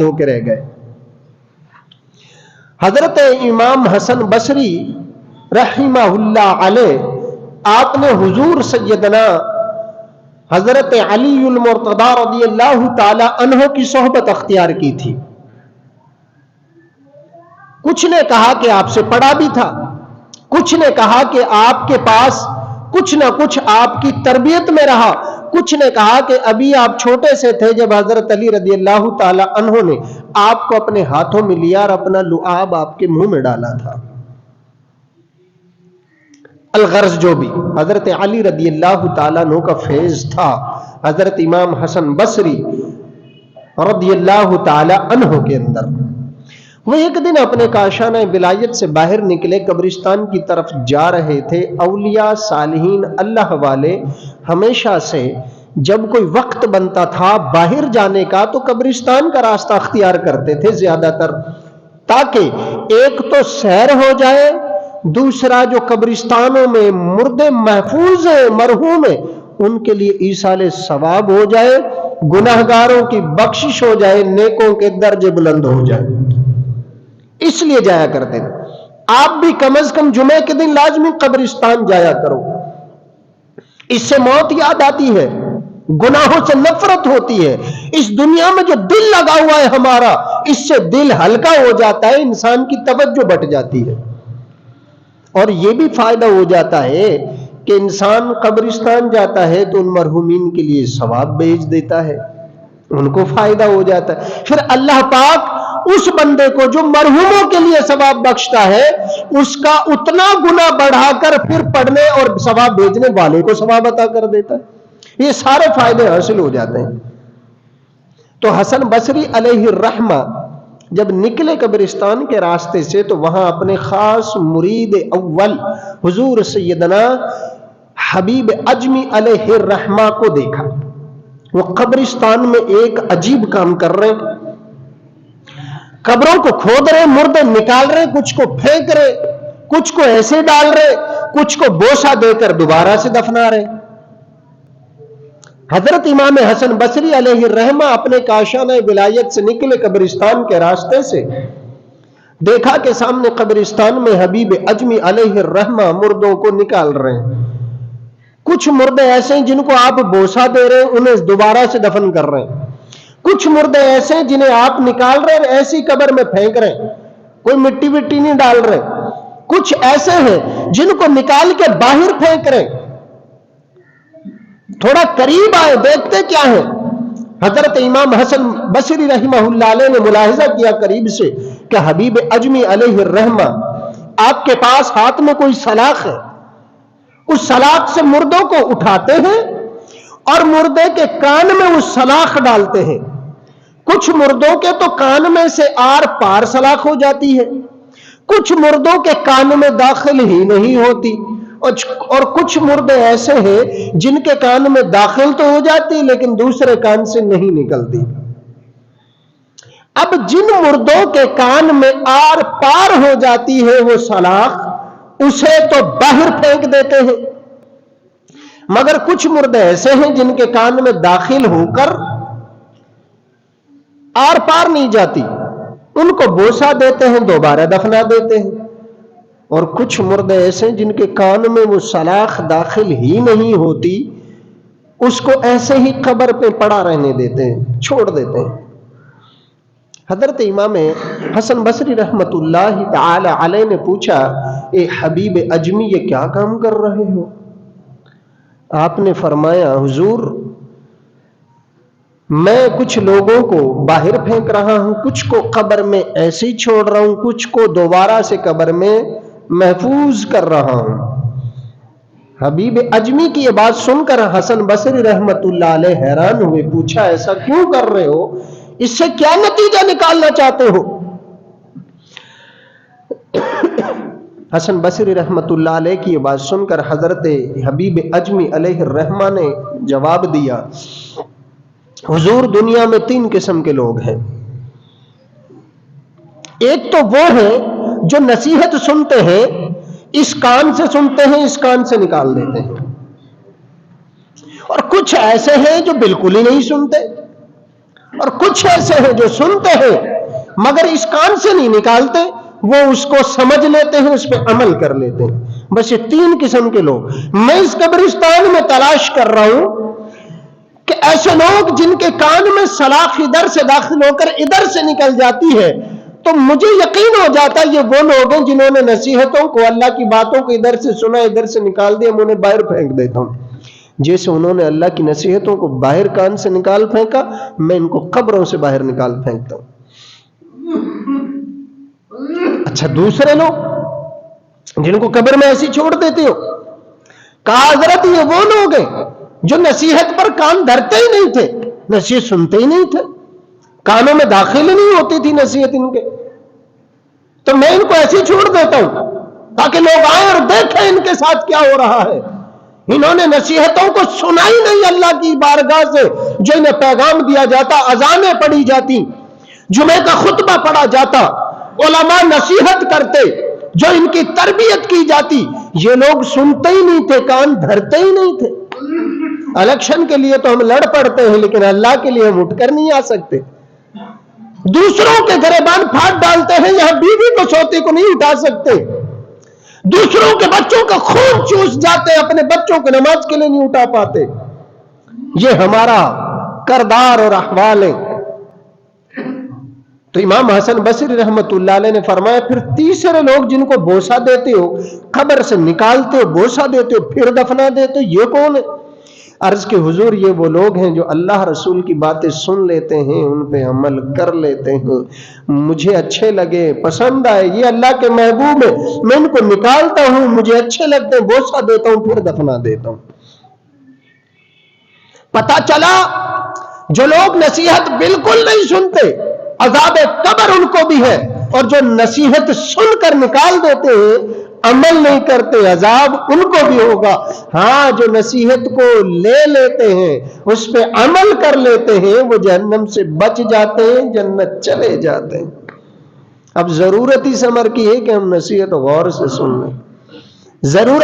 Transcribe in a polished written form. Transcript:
ہو کے رہ گئے۔ حضرت امام حسن بصری رحمہ اللہ علیہ، آپ نے حضور سیدنا حضرت علی المرتضی رضی اللہ تعالی عنہ کی صحبت اختیار کی تھی۔ کچھ نے کہا کہ آپ سے پڑھا بھی تھا، کچھ نے کہا کہ آپ کے پاس کچھ نہ کچھ آپ کی تربیت میں رہا، کچھ نے کہا کہ ابھی آپ چھوٹے سے تھے جب حضرت علی رضی اللہ تعالی عنہ نے آپ کو اپنے ہاتھوں میں لیا اور اپنا لعاب آپ کے منہ میں ڈالا تھا۔ الغرض جو بھی حضرت علی رضی اللہ تعالیٰ عنہ کا فیض تھا، حضرت امام حسن بصری رضی اللہ تعالی عنہ کے اندر، وہ ایک دن اپنے کاشانہ ولایت سے باہر نکلے، قبرستان کی طرف جا رہے تھے۔ اولیاء صالحین اللہ والے ہمیشہ سے جب کوئی وقت بنتا تھا باہر جانے کا تو قبرستان کا راستہ اختیار کرتے تھے زیادہ تر، تاکہ ایک تو سیر ہو جائے، دوسرا جو قبرستانوں میں مردے محفوظ ہیں، مرحوم ہیں، ان کے لیے ایصال ثواب ہو جائے، گناہگاروں کی بخشش ہو جائے، نیکوں کے درجے بلند ہو جائے، اس لیے جایا کرتے تھے۔ آپ بھی کم از کم جمعے کے دن لازمی قبرستان جایا کرو، اس سے موت یاد آتی ہے، گناہوں سے نفرت ہوتی ہے، اس دنیا میں جو دل لگا ہوا ہے ہمارا، اس سے دل ہلکا ہو جاتا ہے، انسان کی توجہ بٹ جاتی ہے، اور یہ بھی فائدہ ہو جاتا ہے کہ انسان قبرستان جاتا ہے تو ان مرحومین کے لیے ثواب بھیج دیتا ہے، ان کو فائدہ ہو جاتا ہے، پھر اللہ پاک اس بندے کو جو مرحوموں کے لیے ثواب بخشتا ہے، اس کا اتنا گناہ بڑھا کر پھر پڑھنے اور ثواب بھیجنے والے کو ثواب عطا کر دیتا ہے، یہ سارے فائدے حاصل ہو جاتے ہیں۔ تو حسن بصری علیہ الرحمہ جب نکلے قبرستان کے راستے سے تو وہاں اپنے خاص مرید اول حضور سیدنا حبیب اجمی علیہ الرحمہ کو دیکھا۔ وہ قبرستان میں ایک عجیب کام کر رہے ہیں، قبروں کو کھود رہے، مردے نکال رہے، کچھ کو پھینک رہے، کچھ کو ایسے ڈال رہے، کچھ کو بوسہ دے کر دوبارہ سے دفنا رہے۔ حضرت امام حسن بصری علیہ الرحمہ اپنے کاشانہ ولایت سے نکلے قبرستان کے راستے سے، دیکھا کہ سامنے قبرستان میں حبیب اجمی علیہ الرحمہ مردوں کو نکال رہے ہیں۔ کچھ مردے ایسے ہیں جن کو آپ بوسہ دے رہے ہیں، انہیں دوبارہ سے دفن کر رہے ہیں، کچھ مردے ایسے ہیں جنہیں آپ نکال رہے ہیں ایسی قبر میں پھینک رہے ہیں، کوئی مٹی وٹی نہیں ڈال رہے، کچھ ایسے ہیں جن کو نکال کے باہر پھینک رہے ہیں۔ تھوڑا قریب آئے دیکھتے کیا ہے، حضرت امام حسن بصری رحمہ اللہ علیہ نے ملاحظہ کیا قریب سے کہ حبیب اجمی علیہ الرحمہ آپ کے پاس ہاتھ میں کوئی سلاخ ہے، اس سلاخ سے مردوں کو اٹھاتے ہیں اور مردے کے کان میں اس سلاخ ڈالتے ہیں۔ کچھ مردوں کے تو کان میں سے آر پار سلاخ ہو جاتی ہے، کچھ مردوں کے کان میں داخل ہی نہیں ہوتی، اور کچھ مردے ایسے ہیں جن کے کان میں داخل تو ہو جاتی لیکن دوسرے کان سے نہیں نکلتی۔ اب جن مردوں کے کان میں آر پار ہو جاتی ہے وہ سلاخ، اسے تو باہر پھینک دیتے ہیں، مگر کچھ مردے ایسے ہیں جن کے کان میں داخل ہو کر آر پار نہیں جاتی، ان کو بوسہ دیتے ہیں، دوبارہ دفنا دیتے ہیں، اور کچھ مردے ایسے ہیں جن کے کان میں وہ سلاخ داخل ہی نہیں ہوتی، اس کو ایسے ہی قبر پہ پڑا رہنے دیتے ہیں، چھوڑ دیتے ہیں۔ حضرت امام حسن بصری رحمت اللہ تعالی علیہ نے پوچھا، اے حبیب اجمی یہ کیا کام کر رہے ہو؟ آپ نے فرمایا، حضور میں کچھ لوگوں کو باہر پھینک رہا ہوں، کچھ کو قبر میں ایسے ہی چھوڑ رہا ہوں، کچھ کو دوبارہ سے قبر میں محفوظ کر رہا ہوں۔ حبیب اجمی کی یہ بات سن کر حسن بصری رحمت اللہ علیہ حیران ہوئے، پوچھا ایسا کیوں کر رہے ہو؟ اس سے کیا نتیجہ نکالنا چاہتے ہو؟ حسن بصری رحمت اللہ علیہ کی یہ بات سن کر حضرت حبیب اجمی علیہ الرحمہ نے جواب دیا، حضور دنیا میں 3 قسم کے لوگ ہیں، ایک تو وہ ہیں جو نصیحت سنتے ہیں، اس کان سے سنتے ہیں، اس کان سے نکال دیتے ہیں، اور کچھ ایسے ہیں جو بالکل ہی نہیں سنتے، اور کچھ ایسے ہیں جو سنتے ہیں مگر اس کان سے نہیں نکالتے، وہ اس کو سمجھ لیتے ہیں، اس پہ عمل کر لیتے ہیں۔ بس یہ 3 قسم کے لوگ میں اس قبرستان میں تلاش کر رہا ہوں کہ ایسے لوگ جن کے کان میں سلاخ ادھر سے داخل ہو کر ادھر سے نکل جاتی ہے، تو مجھے یقین ہو جاتا ہے یہ وہ لوگ ہیں جنہوں نے نصیحتوں کو، اللہ کی باتوں کو ادھر سے سنا، ادھر سے نکال دیا، میں انہیں باہر پھینک دیتا ہوں۔ جیسے انہوں نے اللہ کی نصیحتوں کو باہر کان سے نکال پھینکا، میں ان کو قبروں سے باہر نکال پھینکتا ہوں۔ اچھا، دوسرے لوگ جن کو قبر میں ایسی چھوڑ دیتے ہو، کہا حضرت یہ وہ لوگ ہیں جو نصیحت پر کان دھرتے ہی نہیں تھے، نصیحت سنتے ہی نہیں تھے، کانوں میں داخل ہی نہیں ہوتی تھی نصیحت ان کے، تو میں ان کو ایسی چھوڑ دیتا ہوں تاکہ لوگ آئیں اور دیکھیں ان کے ساتھ کیا ہو رہا ہے۔ انہوں نے نصیحتوں کو سنا ہی نہیں اللہ کی بارگاہ سے، جو انہیں پیغام دیا جاتا، اذانیں پڑھی جاتی، جمعے کا خطبہ پڑھا جاتا، علماء نصیحت کرتے، جو ان کی تربیت کی جاتی، یہ لوگ سنتے ہی نہیں تھے، کان دھرتے ہی نہیں تھے۔ الیکشن کے لیے تو ہم لڑ پڑتے ہیں، لیکن اللہ کے لیے ہم اٹھ کر نہیں آ سکتے۔ دوسروں کے گریبان پھاڑ ڈالتے ہیں، یہاں بیوی کو سوتے کو نہیں اٹھا سکتے، دوسروں کے بچوں کا خون چوس جاتے، اپنے بچوں کو نماز کے لیے نہیں اٹھا پاتے۔ یہ ہمارا کردار اور احوال ہے۔ تو امام حسن بصری رحمت اللہ علیہ نے فرمایا پھر تیسرے لوگ جن کو بوسہ دیتے ہو، قبر سے نکالتے ہو، بوسہ دیتے ہو، پھر دفنا دیتے ہو، یہ کون ہے؟ عرض کہ حضور یہ وہ لوگ ہیں جو اللہ رسول کی باتیں سن لیتے ہیں، ان پہ عمل کر لیتے ہیں، مجھے اچھے لگے، پسند آئے، یہ اللہ کے محبوب ہے، میں ان کو نکالتا ہوں، مجھے اچھے لگتے ہیں، بوسہ دیتا ہوں، پھر دفنا دیتا ہوں۔ پتہ چلا جو لوگ نصیحت بالکل نہیں سنتے، عذاب قبر ان کو بھی ہے، اور جو نصیحت سن کر نکال دیتے ہیں، عمل نہیں کرتے، عذاب ان کو بھی ہوگا۔ ہاں، جو نصیحت کو لے لیتے ہیں، اس پہ عمل کر لیتے ہیں، وہ جہنم سے بچ جاتے ہیں، جنت چلے جاتے ہیں۔ اب ضرورت اس امر کی ہے کہ ہم نصیحت غور سے سن لیں، ضرورت